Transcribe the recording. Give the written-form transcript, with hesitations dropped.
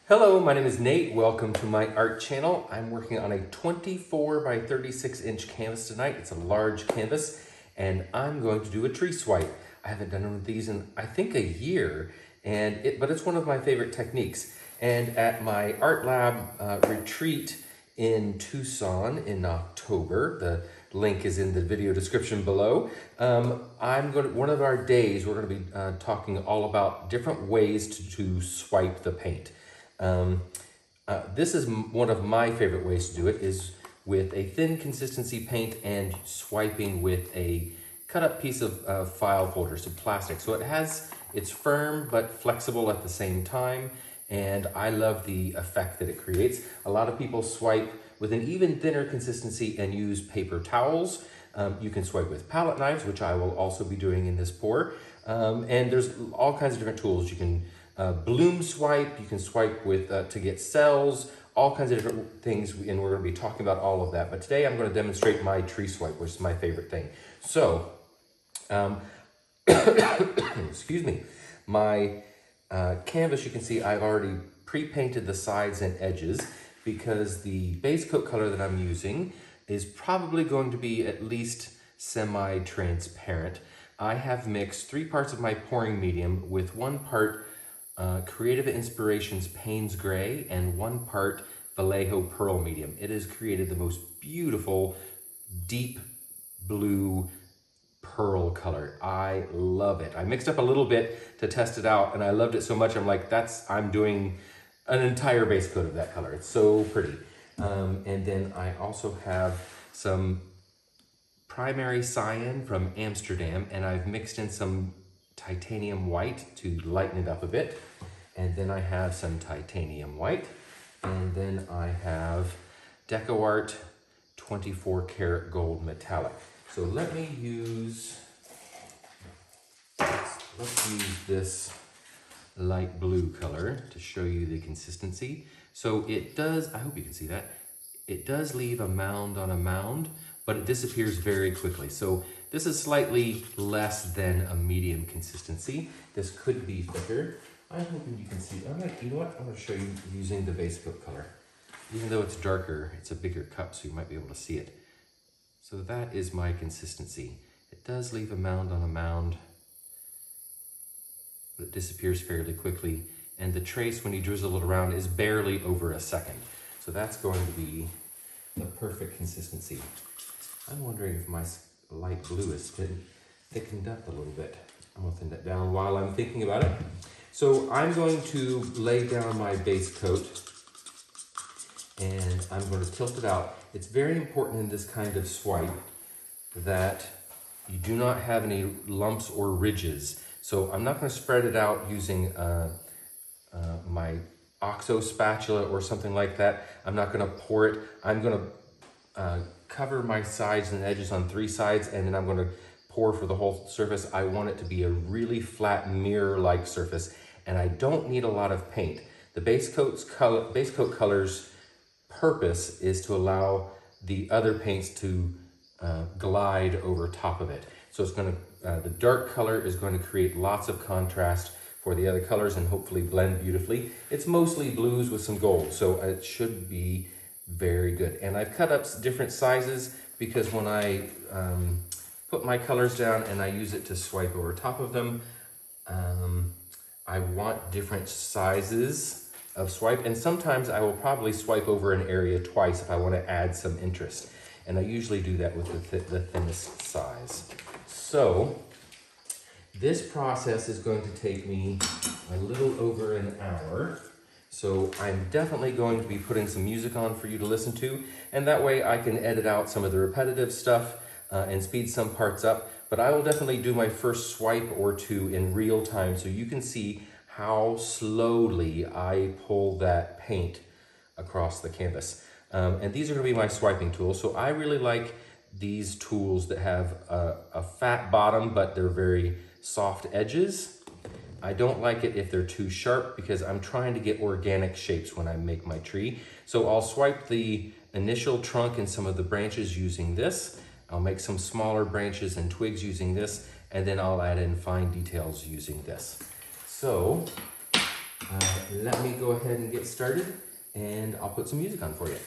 Hello, my name is Nate. Welcome to my art channel. I'm working on a 24 by 36 inch canvas tonight. It's a large canvas and I'm going to do a tree swipe. I haven't done one of these in I think a year, but it's one of my favorite techniques. And at my art lab retreat in Tucson in October, the link is in the video description below. One of our days, we're going to be talking all about different ways to swipe the paint. This is one of my favorite ways to do it, is with a thin consistency paint and swiping with a cut up piece of file folder, so plastic. So it's firm but flexible at the same time, and I love the effect that it creates. A lot of people swipe with an even thinner consistency and use paper towels. You can swipe with palette knives, which I will also be doing in this pour. And there's all kinds of different tools. You can bloom swipe, you can swipe with to get cells, all kinds of different things, and we're going to be talking about all of that. But today I'm going to demonstrate my tree swipe, which is my favorite thing. So, excuse me, my canvas, you can see I've already pre-painted the sides and edges because the base coat color that I'm using is probably going to be at least semi-transparent. I have mixed 3 parts of my pouring medium with 1 part Creative Inspirations Payne's Gray and 1 part Vallejo Pearl Medium. It has created the most beautiful deep blue pearl color. I love it. I mixed up a little bit to test it out and I loved it so much I'm like, I'm doing an entire base coat of that color. It's so pretty. And then I also have some primary cyan from Amsterdam, and I've mixed in some titanium white to lighten it up a bit. And then I have some titanium white, and then I have DecoArt 24 karat gold metallic. So let's use this light blue color to show you the consistency. So it does, I hope you can see that, it does leave a mound on a mound, but it disappears very quickly. So this is slightly less than a medium consistency. This could be thicker. I'm hoping you can see. You know what? I'm going to show you using the base coat color. Even though it's darker, it's a bigger cup, so you might be able to see it. So that is my consistency. It does leave a mound on a mound, but it disappears fairly quickly. And the trace, when you drizzle it around, is barely over a second. So that's going to be the perfect consistency. I'm wondering if my light blue has been thickened up a little bit. I'm gonna thin that down while I'm thinking about it. So I'm going to lay down my base coat and I'm going to tilt it out. It's very important in this kind of swipe that you do not have any lumps or ridges. So I'm not going to spread it out using my OXO spatula or something like that. I'm not going to pour it. I'm going to cover my sides and edges on 3 sides, and then I'm going to pour for the whole surface. I want it to be a really flat mirror-like surface, and I don't need a lot of paint. The base coat color's purpose is to allow the other paints to glide over top of it. So it's going to, the dark color is going to create lots of contrast for the other colors and hopefully blend beautifully. It's mostly blues with some gold, so it should be very good. And I've cut up different sizes because when I put my colors down and I use it to swipe over top of them, I want different sizes of swipe, and sometimes I will probably swipe over an area twice if I want to add some interest. And I usually do that with the thinnest size. So this process is going to take me a little over an hour. So I'm definitely going to be putting some music on for you to listen to, and that way I can edit out some of the repetitive stuff and speed some parts up. But I will definitely do my first swipe or 2 in real time so you can see how slowly I pull that paint across the canvas. And these are going to be my swiping tools. So I really like these tools that have a fat bottom, but they're very soft edges. I don't like it if they're too sharp because I'm trying to get organic shapes when I make my tree. So I'll swipe the initial trunk and some of the branches using this. I'll make some smaller branches and twigs using this, and then I'll add in fine details using this. So let me go ahead and get started, and I'll put some music on for you.